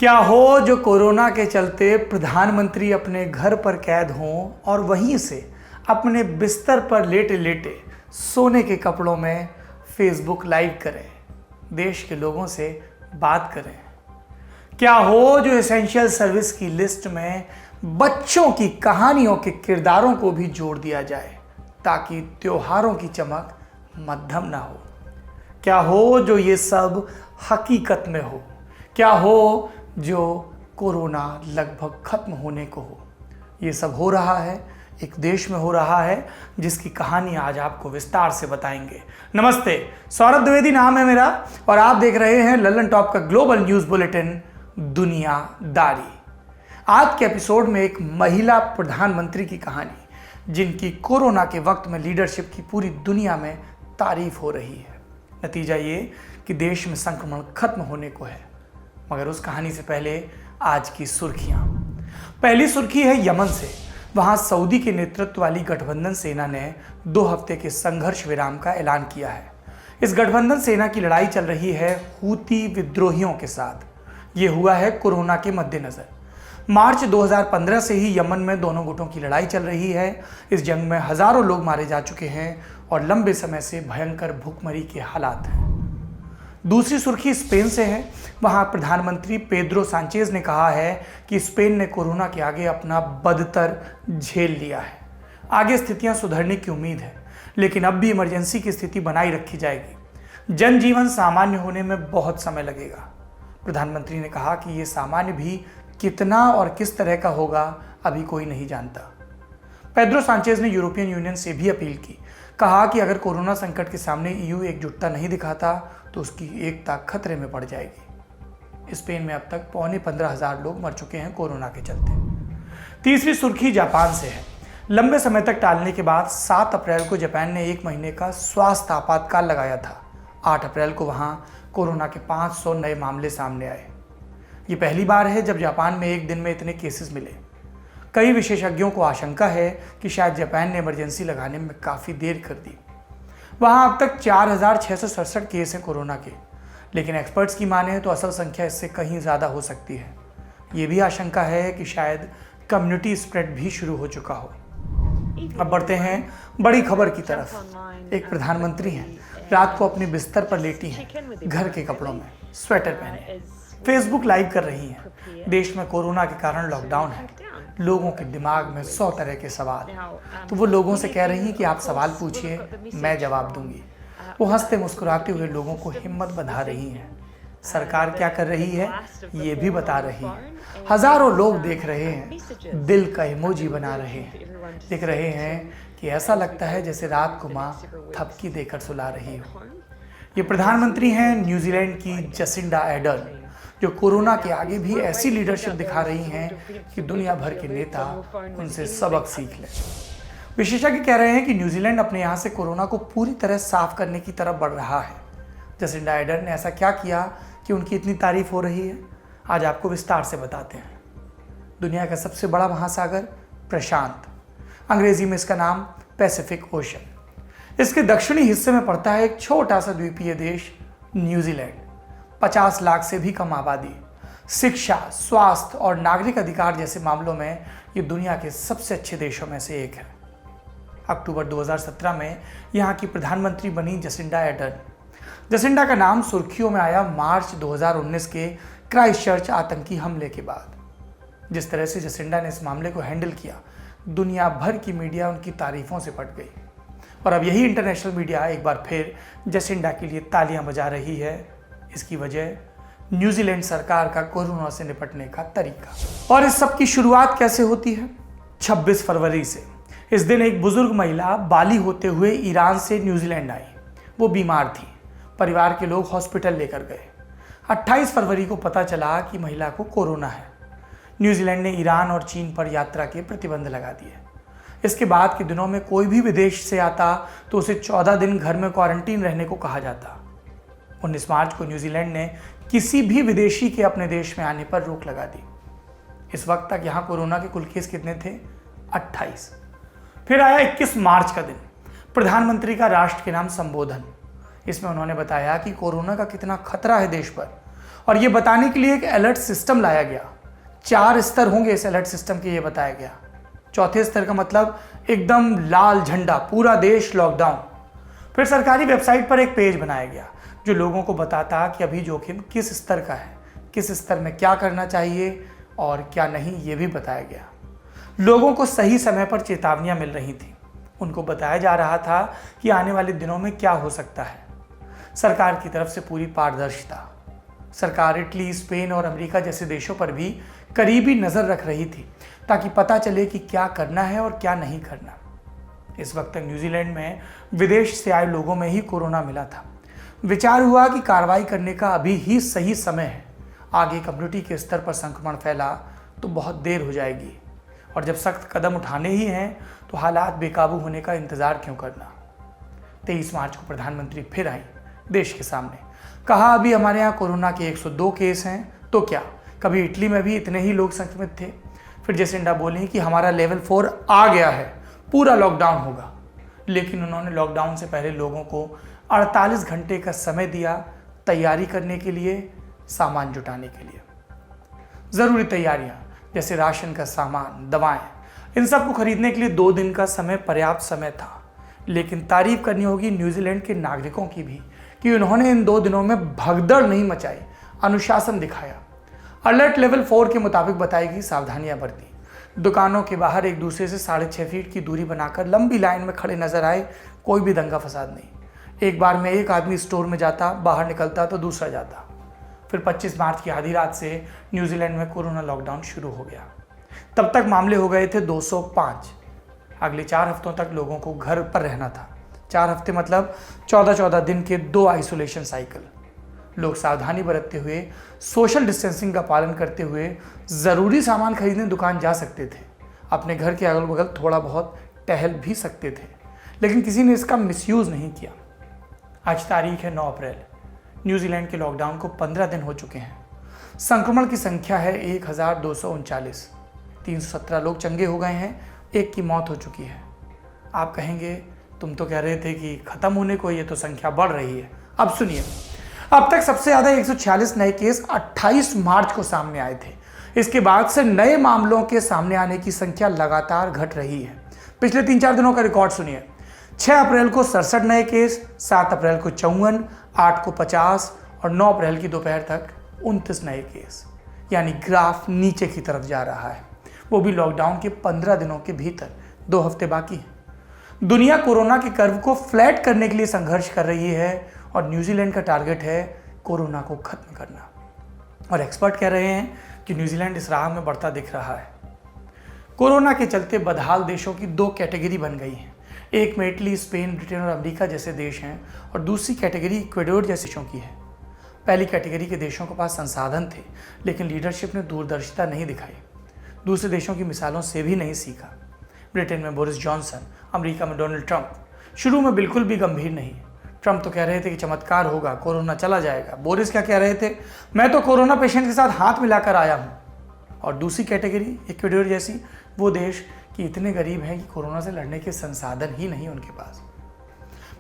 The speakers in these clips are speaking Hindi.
क्या हो जो कोरोना के चलते प्रधानमंत्री अपने घर पर कैद हों और वहीं से अपने बिस्तर पर लेटे लेटे सोने के कपड़ों में फेसबुक लाइव करें, देश के लोगों से बात करें। क्या हो जो एसेंशियल सर्विस की लिस्ट में बच्चों की कहानियों के किरदारों को भी जोड़ दिया जाए ताकि त्योहारों की चमक मध्यम ना हो। क्या हो जो ये सब हकीकत में हो। क्या हो जो कोरोना लगभग खत्म होने को हो। ये सब हो रहा है, एक देश में हो रहा है जिसकी कहानी आज आपको विस्तार से बताएंगे। नमस्ते, सौरभ द्विवेदी नाम है मेरा और आप देख रहे हैं लल्लन टॉप का ग्लोबल न्यूज बुलेटिन दुनियादारी। आज के एपिसोड में एक महिला प्रधानमंत्री की कहानी जिनकी कोरोना के वक्त में लीडरशिप की पूरी दुनिया में तारीफ हो रही है। नतीजा ये कि देश में संक्रमण खत्म होने को है। मगर उस कहानी से पहले आज की सुर्खियां। पहली सुर्खी है यमन से। वहां सऊदी के नेतृत्व वाली गठबंधन सेना ने 2 हफ्ते के संघर्ष विराम का ऐलान किया है। इस गठबंधन सेना की लड़ाई चल रही है हूती विद्रोहियों के साथ। ये हुआ है कोरोना के मद्देनजर। मार्च 2015 से ही यमन में दोनों गुटों की लड़ाई चल रही है। इस जंग में हजारों लोग मारे जा चुके हैं और लंबे समय से भयंकर भूखमरी के हालात हैं। दूसरी सुर्खी स्पेन से है। वहां प्रधानमंत्री पेड्रो सांचेज ने कहा है कि स्पेन ने कोरोना के आगे अपना बदतर झेल लिया है। आगे स्थितियां सुधरने की उम्मीद है, लेकिन अब भी इमरजेंसी की स्थिति बनाई रखी जाएगी। जनजीवन सामान्य होने में बहुत समय लगेगा। प्रधानमंत्री ने कहा कि ये सामान्य भी कितना और किस तरह का होगा अभी कोई नहीं जानता। पेड्रो सांचेज ने यूरोपियन यूनियन से भी अपील की। कहा कि अगर कोरोना संकट के सामने ईयू एकजुटता नहीं दिखाता तो उसकी एकता खतरे में पड़ जाएगी। स्पेन में अब तक 15,500 लोग मर चुके हैं कोरोना के चलते। तीसरी सुर्खी जापान से है। लंबे समय तक टालने के बाद 7 अप्रैल को जापान ने 1 महीने का स्वास्थ्य आपातकाल लगाया था। 8 अप्रैल को वहां कोरोना के 500 नए मामले सामने आए। ये पहली बार है जब जापान में एक दिन में इतने केसेस मिले। कई विशेषज्ञों को आशंका है कि शायद जापान ने इमरजेंसी लगाने में काफ़ी देर कर दी। वहाँ अब तक 4,667 केस हैं कोरोना के, लेकिन एक्सपर्ट्स की माने तो असल संख्या इससे कहीं ज़्यादा हो सकती है। ये भी आशंका है कि शायद कम्युनिटी स्प्रेड भी शुरू हो चुका हो। अब बढ़ते हैं बड़ी खबर की तरफ। एक प्रधानमंत्री हैं, रात को अपने बिस्तर पर लेटी हैं, घर के कपड़ों में, स्वेटर पहने, फेसबुक लाइव कर रही हैं। देश में कोरोना के कारण लॉकडाउन है। लोगों के दिमाग में 100 तरह के सवाल। तो वो लोगों से कह रही हैं कि आप सवाल पूछिए, मैं जवाब दूंगी। वो हंसते मुस्कुराते हुए लोगों को हिम्मत बंधा रही हैं। सरकार क्या कर रही है ये भी बता रही है। हजारों लोग देख रहे हैं, दिल का इमोजी बना रहे हैं। देख रहे हैं कि ऐसा लगता है जैसे रात को माँ थपकी देकर सुला रही हो। ये प्रधानमंत्री हैं न्यूजीलैंड की जसिंडा आर्डर्न, जो कोरोना के आगे भी ऐसी लीडरशिप दिखा रही हैं कि दुनिया भर के नेता उनसे सबक सीख लें। विशेषज्ञ कह रहे हैं कि न्यूजीलैंड अपने यहाँ से कोरोना को पूरी तरह साफ करने की तरफ बढ़ रहा है। जसिंडा आर्डर्न ने ऐसा क्या किया कि उनकी इतनी तारीफ हो रही है, आज आपको विस्तार से बताते हैं। दुनिया का सबसे बड़ा महासागर प्रशांत, अंग्रेजी में इसका नाम पैसिफिक ओशन। इसके दक्षिणी हिस्से में पड़ता है एक छोटा सा द्वीपीय देश न्यूजीलैंड। 50 लाख से भी कम आबादी, शिक्षा, स्वास्थ्य और नागरिक अधिकार जैसे मामलों में ये दुनिया के सबसे अच्छे देशों में से एक है। अक्टूबर 2017 में यहाँ की प्रधानमंत्री बनी जसिंडा आर्डर्न। जसिंडा का नाम सुर्खियों में आया मार्च 2019 के क्राइस्टचर्च आतंकी हमले के बाद। जिस तरह से जसिंडा ने इस मामले को हैंडल किया, दुनिया भर की मीडिया उनकी तारीफों से पट गई। और अब यही इंटरनेशनल मीडिया एक बार फिर जसिंडा के लिए तालियां बजा रही है। इसकी वजह न्यूजीलैंड सरकार का कोरोना से निपटने का तरीका। और इस सब की शुरुआत कैसे होती है? 26 फरवरी से। इस दिन एक बुजुर्ग महिला बाली होते हुए ईरान से न्यूजीलैंड आई। वो बीमार थी। परिवार के लोग हॉस्पिटल लेकर गए। 28 फरवरी को पता चला कि महिला को कोरोना है। न्यूजीलैंड ने ईरान और चीन पर यात्रा के प्रतिबंध लगा दिए। इसके बाद के दिनों में कोई भी विदेश से आता तो उसे 14 दिन घर में क्वारंटीन रहने को कहा जाता। 19 मार्च को न्यूजीलैंड ने किसी भी विदेशी के अपने देश में आने पर रोक लगा दी। इस वक्त तक यहाँ कोरोना के कुल केस कितने थे? 28। फिर आया 21 मार्च का दिन, प्रधानमंत्री का राष्ट्र के नाम संबोधन। इसमें उन्होंने बताया कि कोरोना का कितना खतरा है देश पर और ये बताने के लिए एक अलर्ट सिस्टम लाया गया। 4 स्तर होंगे इस अलर्ट सिस्टम के, ये बताया गया। चौथे स्तर का मतलब एकदम लाल झंडा, पूरा देश लॉकडाउन। फिर सरकारी वेबसाइट पर एक पेज बनाया गया जो लोगों को बताता कि अभी जोखिम किस स्तर का है, किस स्तर में क्या करना चाहिए और क्या नहीं, ये भी बताया गया। लोगों को सही समय पर चेतावनियां मिल रही थी। उनको बताया जा रहा था कि आने वाले दिनों में क्या हो सकता है। सरकार की तरफ से पूरी पारदर्शिता। सरकार इटली, स्पेन और अमेरिका जैसे देशों पर भी करीबी नज़र रख रही थी ताकि पता चले कि क्या करना है और क्या नहीं करना। इस वक्त तक न्यूजीलैंड में विदेश से आए लोगों में ही कोरोना मिला था। विचार हुआ कि कार्रवाई करने का अभी ही सही समय है। आगे कम्युनिटी के स्तर पर संक्रमण फैला तो बहुत देर हो जाएगी, और जब सख्त कदम उठाने ही हैं तो हालात बेकाबू होने का इंतज़ार क्यों करना। 23 मार्च को प्रधानमंत्री फिर आई देश के सामने। कहा अभी हमारे यहाँ कोरोना के 102 केस हैं, तो क्या कभी इटली में भी इतने ही लोग संक्रमित थे? फिर जेसिंडा बोली कि हमारा लेवल 4 आ गया है, पूरा लॉकडाउन होगा। लेकिन उन्होंने लॉकडाउन से पहले लोगों को 48 घंटे का समय दिया तैयारी करने के लिए, सामान जुटाने के लिए। ज़रूरी तैयारियां जैसे राशन का सामान, दवाएं, इन सब को खरीदने के लिए 2 दिन का समय पर्याप्त समय था। लेकिन तारीफ करनी होगी न्यूजीलैंड के नागरिकों की भी कि उन्होंने इन 2 दिनों में भगदड़ नहीं मचाई, अनुशासन दिखाया। अलर्ट लेवल 4 के मुताबिक बताई गई सावधानियां बरती। दुकानों के बाहर एक दूसरे से 6.5 फीट की दूरी बनाकर लंबी लाइन में खड़े नजर आए, कोई भी दंगा फसाद नहीं। एक बार में एक आदमी स्टोर में जाता, बाहर निकलता तो दूसरा जाता। फिर 25 मार्च की आधी रात से न्यूजीलैंड में कोरोना लॉकडाउन शुरू हो गया। तब तक मामले हो गए थे 205। अगले 4 हफ्तों तक लोगों को घर पर रहना था। 4 हफ्ते मतलब 14-14 दिन के 2 आइसोलेशन साइकिल। लोग सावधानी बरतते हुए, सोशल डिस्टेंसिंग का पालन करते हुए ज़रूरी सामान खरीदने दुकान जा सकते थे। अपने घर के अगल बगल थोड़ा बहुत टहल भी सकते थे, लेकिन किसी ने इसका मिसयूज़ नहीं किया। आज तारीख है 9 अप्रैल। न्यूजीलैंड के लॉकडाउन को 15 दिन हो चुके हैं। संक्रमण की संख्या है 1239। 317 लोग चंगे हो गए हैं, 1 की मौत हो चुकी है। आप कहेंगे तुम तो कह रहे थे कि ख़त्म होने को, ये तो संख्या बढ़ रही है। अब सुनिए, अब तक सबसे ज़्यादा 146 नए केस 28 मार्च को सामने आए थे। इसके बाद से नए मामलों के सामने आने की संख्या लगातार घट रही है। पिछले 3-4 दिनों का रिकॉर्ड सुनिए। 6 अप्रैल को 67 नए केस, 7 अप्रैल को 54, 8 को 50 और 9 अप्रैल की दोपहर तक 29 नए केस। यानी ग्राफ नीचे की तरफ जा रहा है, वो भी लॉकडाउन के 15 दिनों के भीतर। 2 हफ्ते बाकी हैं। दुनिया कोरोना के कर्व को फ्लैट करने के लिए संघर्ष कर रही है और न्यूजीलैंड का टारगेट है कोरोना को खत्म करना। और एक्सपर्ट कह रहे हैं कि न्यूजीलैंड इस राह में बढ़ता दिख रहा है। कोरोना के चलते बदहाल देशों की 2 कैटेगरी बन गई हैं। एक में इटली, स्पेन, ब्रिटेन और अमेरिका जैसे देश हैं और दूसरी कैटेगरी इक्वाडोर जैसे देशों की है। पहली कैटेगरी के देशों के पास संसाधन थे, लेकिन लीडरशिप ने दूरदर्शिता नहीं दिखाई। दूसरे देशों की मिसालों से भी नहीं सीखा। ब्रिटेन में बोरिस जॉनसन, अमेरिका में डोनाल्ड ट्रंप शुरू में बिल्कुल भी गंभीर नहीं। ट्रंप तो कह रहे थे कि चमत्कार होगा, कोरोना चला जाएगा। बोरिस क्या कह रहे थे, मैं तो कोरोना पेशेंट के साथ हाथ मिलाकर आया हूँ। और दूसरी कैटेगरी इक्वाडोर जैसी, वो देश कि इतने गरीब हैं कि कोरोना से लड़ने के संसाधन ही नहीं उनके पास।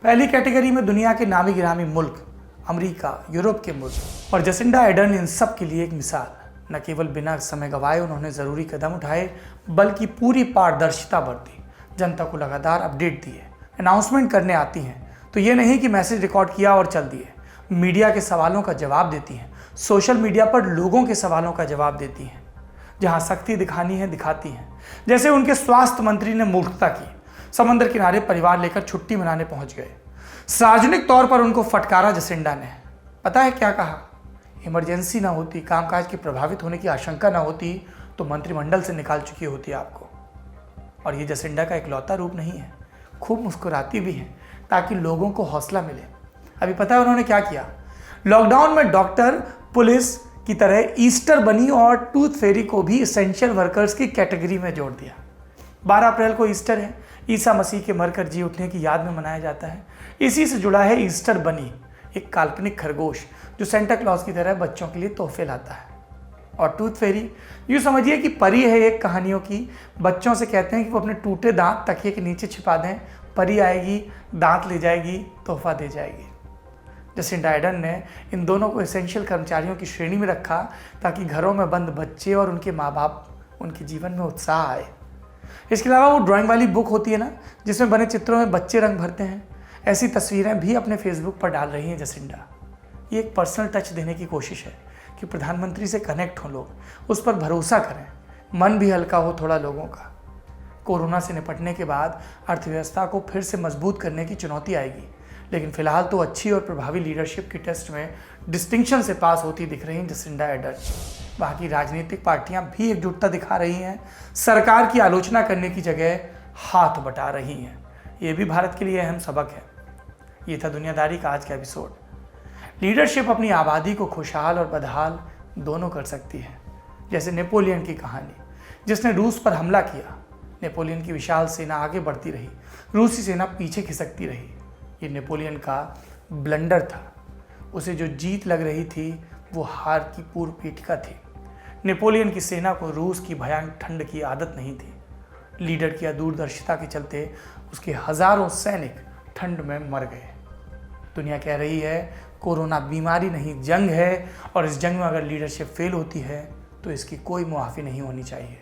पहली कैटेगरी में दुनिया के नामी गिरामी मुल्क, अमेरिका, यूरोप के मुल्क। और जेसिंडा आर्डर्न इन सब के लिए एक मिसाल। न केवल बिना समय गंवाए उन्होंने ज़रूरी कदम उठाए, बल्कि पूरी पारदर्शिता बरती। जनता को लगातार अपडेट दिए। अनाउंसमेंट करने आती हैं तो ये नहीं कि मैसेज रिकॉर्ड किया और चल दिए। मीडिया के सवालों का जवाब देती हैं। सोशल मीडिया पर लोगों के सवालों का जवाब देती हैं। जहां सख्ती दिखानी है दिखाती हैं। जैसे उनके स्वास्थ्य मंत्री ने मूर्खता की, समंदर किनारे परिवार लेकर छुट्टी मनाने पहुंच गए। सार्वजनिक तौर पर उनको फटकारा जेसिंडा ने। पता है क्या कहा, इमरजेंसी ना होती, कामकाज के प्रभावित होने की आशंका ना होती तो मंत्रिमंडल से निकाल चुकी होती आपको। और ये जेसिंडा का इकलौता रूप नहीं है, खूब मुस्कुराती भी है ताकि लोगों को हौसला मिले। अभी पता है उन्होंने क्या किया, लॉकडाउन में डॉक्टर, पुलिस की तरह ईस्टर बनी और टूथ फेरी को भी एसेंशियल वर्कर्स की कैटेगरी में जोड़ दिया। 12 अप्रैल को ईस्टर है, ईसा मसीह के मरकर जी उठने की याद में मनाया जाता है। इसी से जुड़ा है ईस्टर बनी, एक काल्पनिक खरगोश जो सेंटा क्लॉज की तरह बच्चों के लिए तोहफे लाता है। और टूथ फेरी यूँ समझिए कि परी है एक कहानियों की। बच्चों से कहते हैं कि वो अपने टूटे दांत तकिए के नीचे छिपा दें, परी आएगी, दांत ले जाएगी, तोहफा दे जाएगी। जसिंडा आर्डर्न ने इन दोनों को एसेंशियल कर्मचारियों की श्रेणी में रखा ताकि घरों में बंद बच्चे और उनके माँ बाप उनके जीवन में उत्साह आए। इसके अलावा वो ड्राइंग वाली बुक होती है ना, जिसमें बने चित्रों में बच्चे रंग भरते हैं, ऐसी तस्वीरें भी अपने फेसबुक पर डाल रही हैं जसिंडा। ये एक पर्सनल टच देने की कोशिश है कि प्रधानमंत्री से कनेक्ट हों लोग, उस पर भरोसा करें, मन भी हल्का हो थोड़ा लोगों का। कोरोना से निपटने के बाद अर्थव्यवस्था को फिर से मजबूत करने की चुनौती आएगी, लेकिन फिलहाल तो अच्छी और प्रभावी लीडरशिप के टेस्ट में डिस्टिंक्शन से पास होती दिख रही हैं जसिंडा आर्डर्न। बाकी राजनीतिक पार्टियां भी एकजुटता दिखा रही हैं, सरकार की आलोचना करने की जगह हाथ बटा रही हैं। ये भी भारत के लिए अहम सबक है। ये था दुनियादारी का आज का एपिसोड। लीडरशिप अपनी आबादी को खुशहाल और बदहाल दोनों कर सकती है। जैसे नेपोलियन की कहानी, जिसने रूस पर हमला किया। नेपोलियन की विशाल सेना आगे बढ़ती रही, रूसी सेना पीछे खिसकती रही। ये नेपोलियन का ब्लंडर था। उसे जो जीत लग रही थी वो हार की पूर्व पीठिका थी। नेपोलियन की सेना को रूस की भयानक ठंड की आदत नहीं थी। लीडर की दूरदर्शिता के चलते उसके हजारों सैनिक ठंड में मर गए। दुनिया कह रही है कोरोना बीमारी नहीं, जंग है, और इस जंग में अगर लीडरशिप फेल होती है तो इसकी कोई मुआफ़ी नहीं होनी चाहिए।